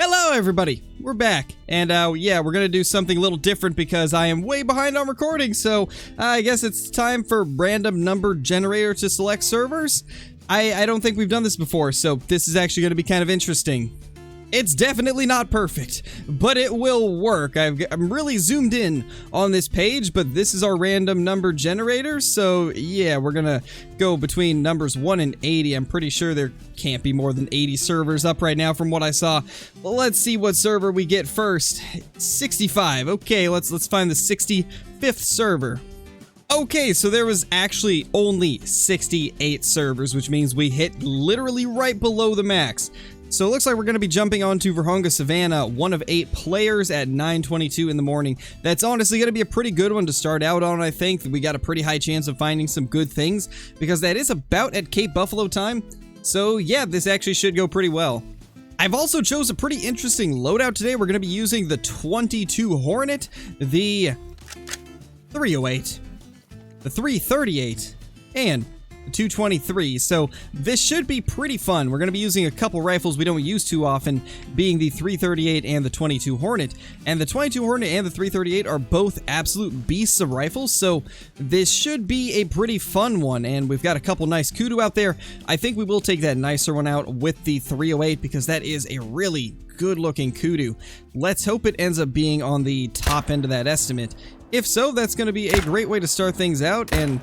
Hello everybody, we're back, and yeah, we're gonna do something a little different because I am way behind on recording, so I guess it's time for random number generator to select servers. I don't think we've done this before, so this is actually gonna be kind of interesting. It's definitely not perfect, but it will work. I'm really zoomed in on this page, but this is our random number generator, so yeah, we're gonna go between numbers 1 and 80. I'm pretty sure there can't be more than 80 servers up right now from what I saw. Well, let's see what server we get first. 65. Okay, let's find the 65th server. Okay, so there was actually only 68 servers, which means we hit literally right below the max. So it looks like we're going to be jumping onto Virunga Savannah, one of 8 players at 9:22 in the morning. That's honestly going to be a pretty good one to start out on, I think. We got a pretty high chance of finding some good things, because that is about at Cape Buffalo time. So yeah, this actually should go pretty well. I've also chose a pretty interesting loadout today. We're going to be using the 22 Hornet, the 308, the 338, and 223, so this should be pretty fun. We're going to be using a couple rifles we don't use too often, being the 338 and the 22 Hornet. And the 22 Hornet and the 338 are both absolute beasts of rifles, so this should be a pretty fun one. And we've got a couple nice COTW out there. I think we will take that nicer one out with the 308 because that is a really good looking COTW. Let's hope it ends up being on the top end of that estimate. If so, that's going to be a great way to start things out and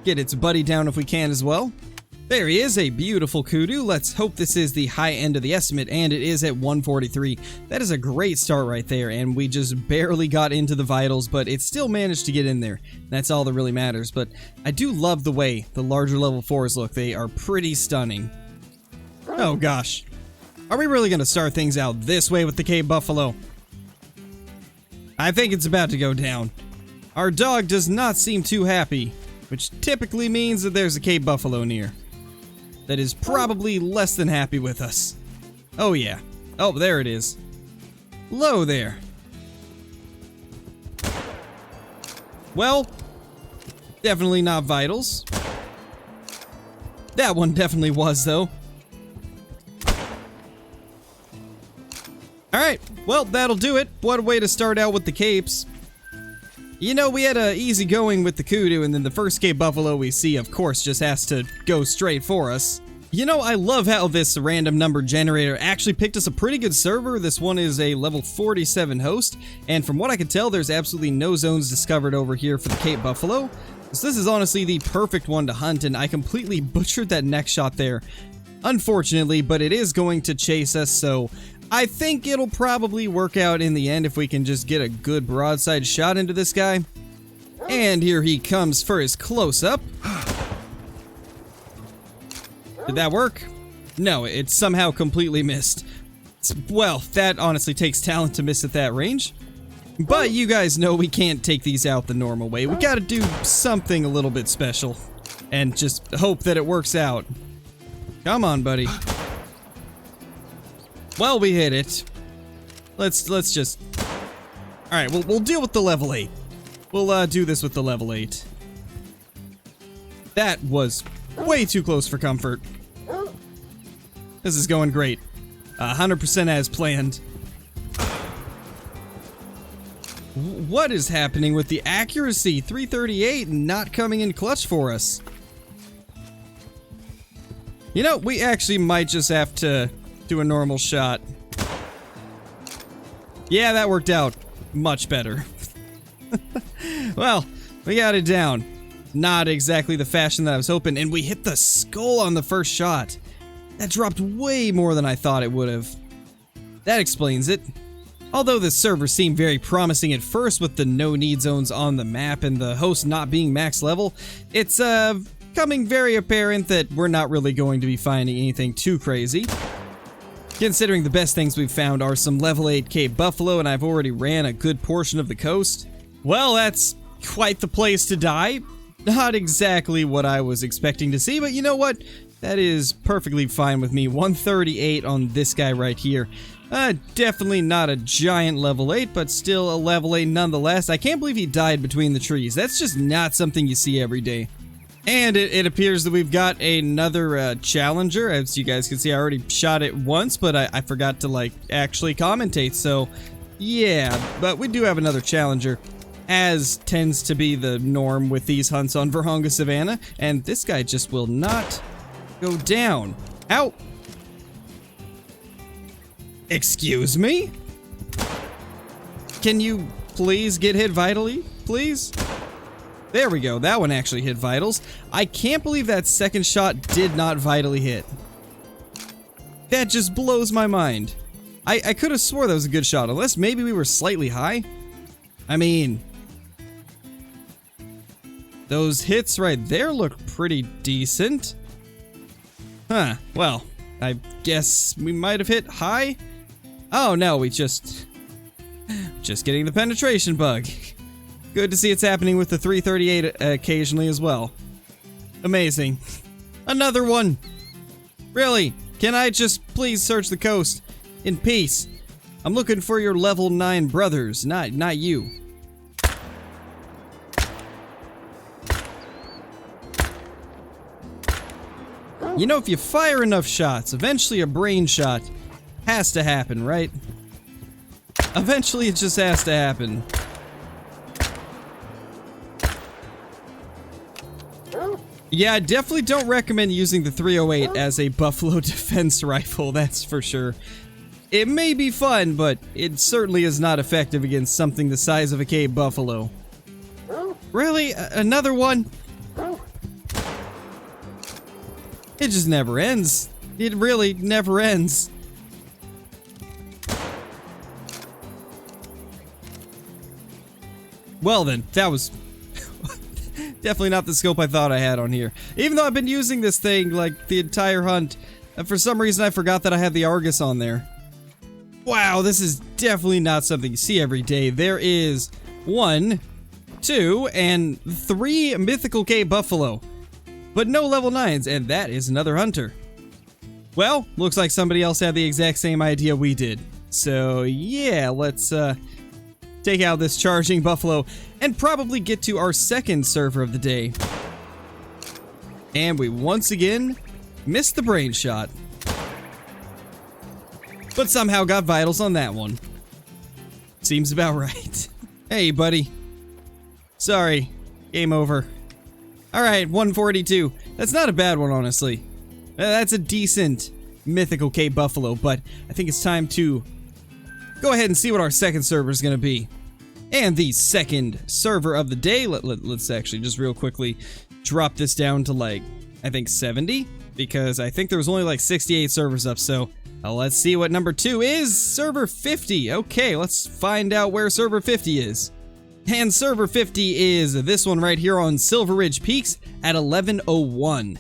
get its buddy down if we can as well. There he is, a beautiful COTW. Let's hope this is the high end of the estimate, and it is at 143. That is a great start right there, and we just barely got into the vitals, but it still managed to get in there. That's all that really matters, but I do love the way the larger level 4s look. They are pretty stunning. Oh gosh. Are we really going to start things out this way with the Cape Buffalo? I think it's about to go down. Our dog does not seem too happy, which typically means that there's a Cape Buffalo near. That is probably less than happy with us. Oh yeah. Oh, there it is. Hello there. Well, definitely not vitals. That one definitely was, though. Alright, well, that'll do it. What a way to start out with the capes. You know, we had a easy going with the COTW, and then the first Cape Buffalo we see, of course, just has to go straight for us. You know, I love how this random number generator actually picked us a pretty good server. This one is a level 47 host, and from what I can tell, there's absolutely no zones discovered over here for the Cape Buffalo. So this is honestly the perfect one to hunt, and I completely butchered that next shot there. Unfortunately, but it is going to chase us, so I think it'll probably work out in the end if we can just get a good broadside shot into this guy. And here he comes for his close-up. Did that work? No, it somehow completely missed. Well, that honestly takes talent to miss at that range. But you guys know we can't take these out the normal way. We gotta do something a little bit special. And just hope that it works out. Come on, buddy. Well, we hit it. Let's just... Alright, we'll deal with the level 8. We'll do this with the level 8. That was way too close for comfort. This is going great. 100% as planned. What is happening with the accuracy? 338 not coming in clutch for us. You know, we actually might just have to do a normal shot. Yeah, that worked out much better. Well, we got it down. Not exactly the fashion that I was hoping, and we hit the skull on the first shot. That dropped way more than I thought it would have. That explains it. Although the server seemed very promising at first with the no-need zones on the map and the host not being max level, it's becoming very apparent that we're not really going to be finding anything too crazy. Considering the best things we've found are some level 8 Cape Buffalo, and I've already ran a good portion of the coast. Well, that's quite the place to die. Not exactly what I was expecting to see, but you know what? That is perfectly fine with me. 138 on this guy right here. Definitely not a giant level 8, but still a level 8 nonetheless. I can't believe he died between the trees. That's just not something you see every day. And it appears that we've got another challenger. As you guys can see, I already shot it once, but I forgot to, like, actually commentate. So, yeah, but we do have another challenger, as tends to be the norm with these hunts on Virunga Savannah. And this guy just will not go down. Ow! Excuse me? Can you please get hit vitally, please? There we go, that one actually hit vitals. I can't believe that second shot did not vitally hit. That just blows my mind. I could have swore that was a good shot, unless maybe we were slightly high. I mean, those hits right there look pretty decent. Huh, well, I guess we might have hit high. Oh no, we just getting the penetration bug. Good to see it's happening with the 338 occasionally as well. Amazing. Another one. Really? Can I just please search the coast in peace? I'm looking for your level 9 brothers, not you. You know, if you fire enough shots, eventually a brain shot has to happen, right? Eventually it just has to happen. Yeah, I definitely don't recommend using the 308 as a buffalo defense rifle, that's for sure. It may be fun, but it certainly is not effective against something the size of a cave buffalo. Really? Another one? It just never ends. It really never ends. Well then, that was definitely not the scope I thought I had on here. Even though I've been using this thing like the entire hunt, for some reason I forgot that I had the Argus on there. Wow, this is definitely not something you see every day. There is 1, 2, and 3 mythical cave buffalo, but no level 9s, and that is another hunter. Well, looks like somebody else had the exact same idea we did. So yeah, let's take out this charging buffalo and probably get to our second server of the day. And we once again missed the brain shot, but somehow got vitals on that one. Seems about right. Hey buddy. Sorry, game over. Alright, 142. That's not a bad one, honestly. That's a decent mythical cave buffalo, but I think it's time to go ahead and see what our second server is going to be. And the second server of the day, let's actually just real quickly drop this down to, like, I think 70, because I think there was only like 68 servers up, so let's see what number 2 is. Server 50. Okay, let's find out where server 50 is. And server 50 is this one right here on Silver Ridge Peaks at 11:01.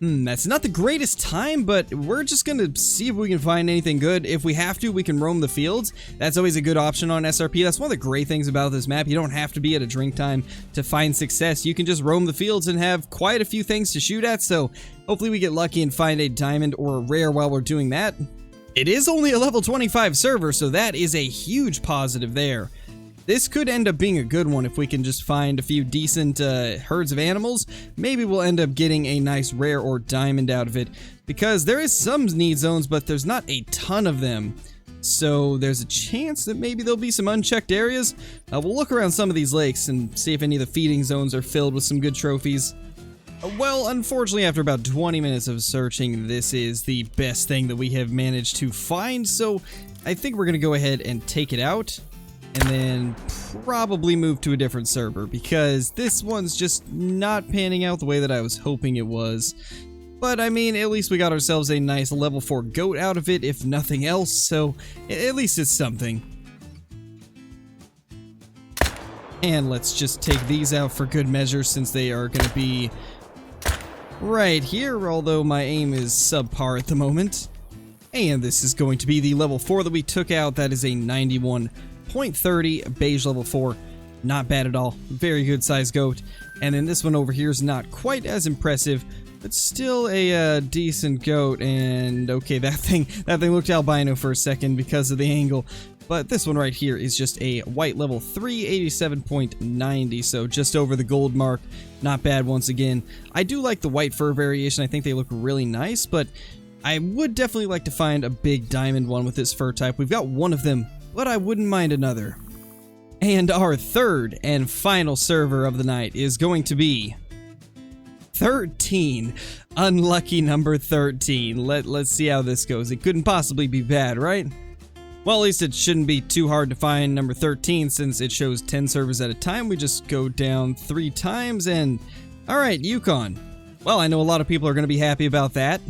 That's not the greatest time, but we're just gonna see if we can find anything good. If we have to, we can roam the fields. That's always a good option on SRP. That's one of the great things about this map. You don't have to be at a drink time to find success. You can just roam the fields and have quite a few things to shoot at, so hopefully we get lucky and find a diamond or a rare while we're doing that. It is only a level 25 server, so that is a huge positive there. This could end up being a good one if we can just find a few decent herds of animals. Maybe we'll end up getting a nice rare or diamond out of it, because there is some need zones, but there's not a ton of them. So there's a chance that maybe there'll be some unchecked areas. We'll look around some of these lakes and see if any of the feeding zones are filled with some good trophies. Well, unfortunately, after about 20 minutes of searching, this is the best thing that we have managed to find, so I think we're going to go ahead and take it out. And then probably move to a different server, because this one's just not panning out the way that I was hoping it was. But I mean, at least we got ourselves a nice level 4 goat out of it, if nothing else, so at least it's something. And let's just take these out for good measure, since they are going to be right here, although my aim is subpar at the moment. And this is going to be the level 4 that we took out. That is a 91.30 beige level 4. Not bad at all. Very good size goat. And then this one over here is not quite as impressive, but still a decent goat. And okay, that thing looked albino for a second because of the angle. But this one right here is just a white level 3, 87.90, so just over the gold mark. Not bad once again. I do like the white fur variation. I think they look really nice, but I would definitely like to find a big diamond one with this fur type. We've got one of them, but I wouldn't mind another. And our third and final server of the night is going to be 13. Unlucky number 13. Let's see how this goes. It couldn't possibly be bad, right? Well, at least it shouldn't be too hard to find number 13 since it shows 10 servers at a time. We just go down 3 times and... Alright, Yukon. Well, I know a lot of people are going to be happy about that.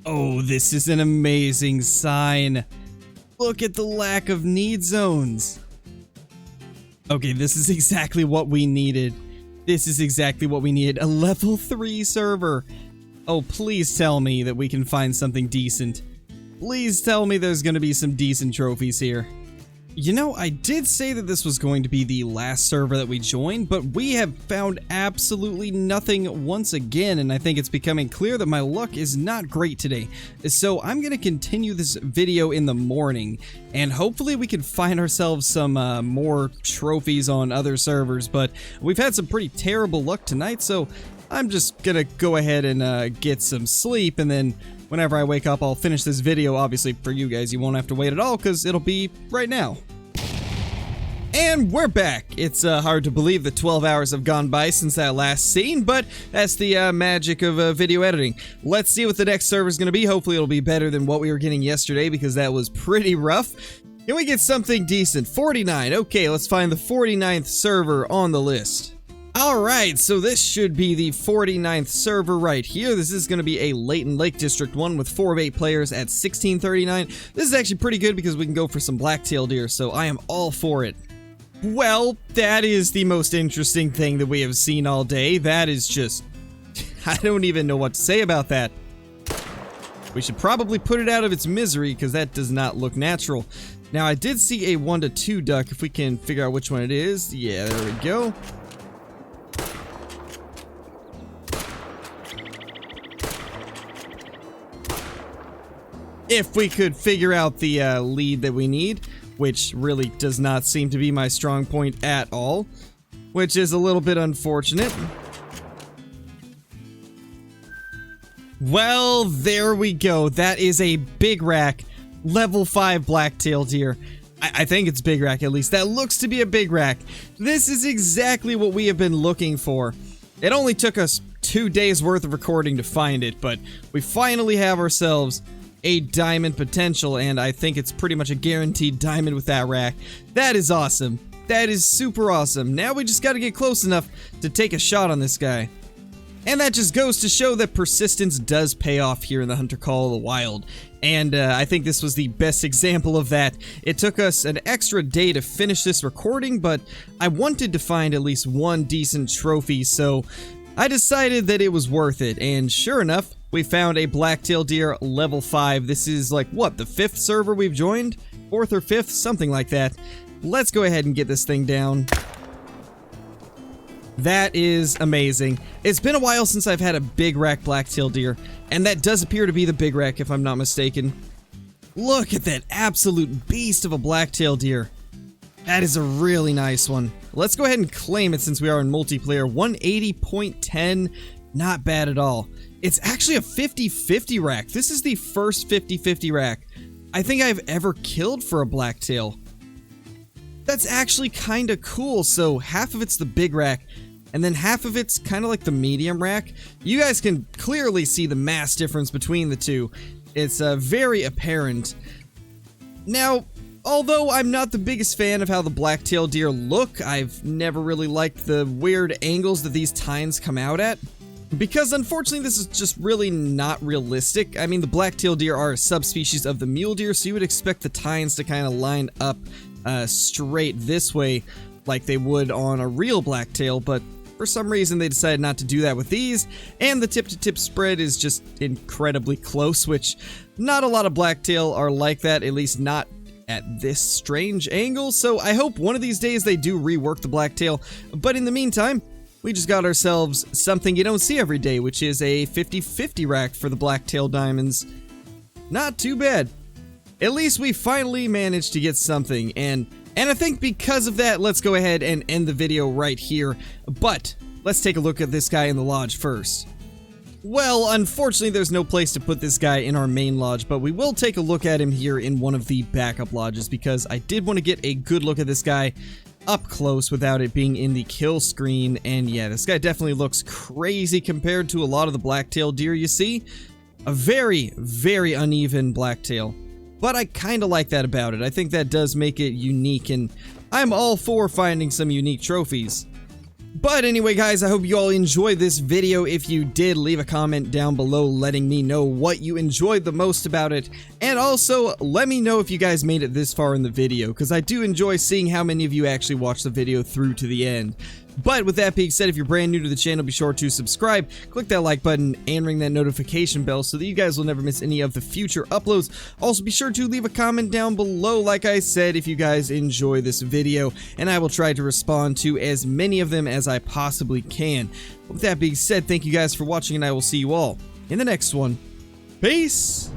Oh, this is an amazing sign. Look at the lack of need zones. Okay, this is exactly what we needed. This is exactly what we needed. A level 3 server. Oh, please tell me that we can find something decent. Please tell me there's going to be some decent trophies here. You know, I did say that this was going to be the last server that we joined, but we have found absolutely nothing once again, and I think it's becoming clear that my luck is not great today. So I'm going to continue this video in the morning, and hopefully we can find ourselves some more trophies on other servers, but we've had some pretty terrible luck tonight, so I'm just going to go ahead and get some sleep, and then whenever I wake up, I'll finish this video. Obviously, for you guys, you won't have to wait at all, because it'll be right now. And we're back! It's hard to believe that 12 hours have gone by since that last scene, but that's the magic of video editing. Let's see what the next server is going to be. Hopefully it'll be better than what we were getting yesterday, because that was pretty rough. Can we get something decent? 49. Okay, let's find the 49th server on the list. Alright, so this should be the 49th server right here. This is going to be a Layton Lake District one with 4 of 8 players at 1639. This is actually pretty good because we can go for some blacktail deer, so I am all for it. Well, that is the most interesting thing that we have seen all day. That is just... I don't even know what to say about that. We should probably put it out of its misery because that does not look natural. Now, I did see a 1 to 2 duck, if we can figure out which one it is. Yeah, there we go. If we could figure out the lead that we need, which really does not seem to be my strong point at all, which is a little bit unfortunate. Well, there we go. That is a big rack, level 5 blacktail deer. I think it's big rack at least. That looks to be a big rack. This is exactly what we have been looking for. It only took us 2 days worth of recording to find it, but we finally have ourselves a diamond potential, and I think it's pretty much a guaranteed diamond with that rack. That is awesome. That is super awesome. Now we just gotta get close enough to take a shot on this guy. And that just goes to show that persistence does pay off here in the Hunter Call of the Wild. And I think this was the best example of that. It took us an extra day to finish this recording, but I wanted to find at least one decent trophy, so I decided that it was worth it. And sure enough, we found a blacktail deer level 5. This is like, what, the 5th server we've joined? 4th or 5th? Something like that. Let's go ahead and get this thing down. That is amazing. It's been a while since I've had a big rack blacktail deer, and that does appear to be the big rack if I'm not mistaken. Look at that absolute beast of a blacktail deer. That is a really nice one. Let's go ahead and claim it since we are in multiplayer. 180.10, not bad at all. It's actually a 50-50 rack. This is the first 50-50 rack I think I've ever killed for a blacktail. That's actually kind of cool. So half of it's the big rack, and then half of it's kind of like the medium rack. You guys can clearly see the mass difference between the two. It's very apparent. Now, although I'm not the biggest fan of how the blacktail deer look, I've never really liked the weird angles that these tines come out at. Because unfortunately this is just really not realistic. I mean, the blacktail deer are a subspecies of the mule deer, so you would expect the tines to kind of line up straight this way like they would on a real blacktail, but for some reason they decided not to do that with these, and the tip-to-tip spread is just incredibly close, which not a lot of blacktail are like that, at least not at this strange angle, so I hope one of these days they do rework the blacktail, but in the meantime, we just got ourselves something you don't see every day, which is a 50-50 rack for the blacktail diamonds. Not too bad. at least we finally managed to get something, and I think because of that, let's go ahead and end the video right here. But let's take a look at this guy in the lodge first. Well, unfortunately, there's no place to put this guy in our main lodge, but we will take a look at him here in one of the backup lodges because I did want to get a good look at this guy up close without it being in the kill screen. And yeah, this guy definitely looks crazy compared to a lot of the blacktail deer you see. A very, very uneven blacktail. But I kind of like that about it. I think that does make it unique, and I'm all for finding some unique trophies. But anyway, guys, I hope you all enjoyed this video. If you did, leave a comment down below letting me know what you enjoyed the most about it. And also, let me know if you guys made it this far in the video, because I do enjoy seeing how many of you actually watched the video through to the end. But with that being said, if you're brand new to the channel, be sure to subscribe, click that like button, and ring that notification bell so that you guys will never miss any of the future uploads. Also, be sure to leave a comment down below, like I said, if you guys enjoy this video, and I will try to respond to as many of them as I possibly can. With that being said, thank you guys for watching, and I will see you all in the next one. Peace!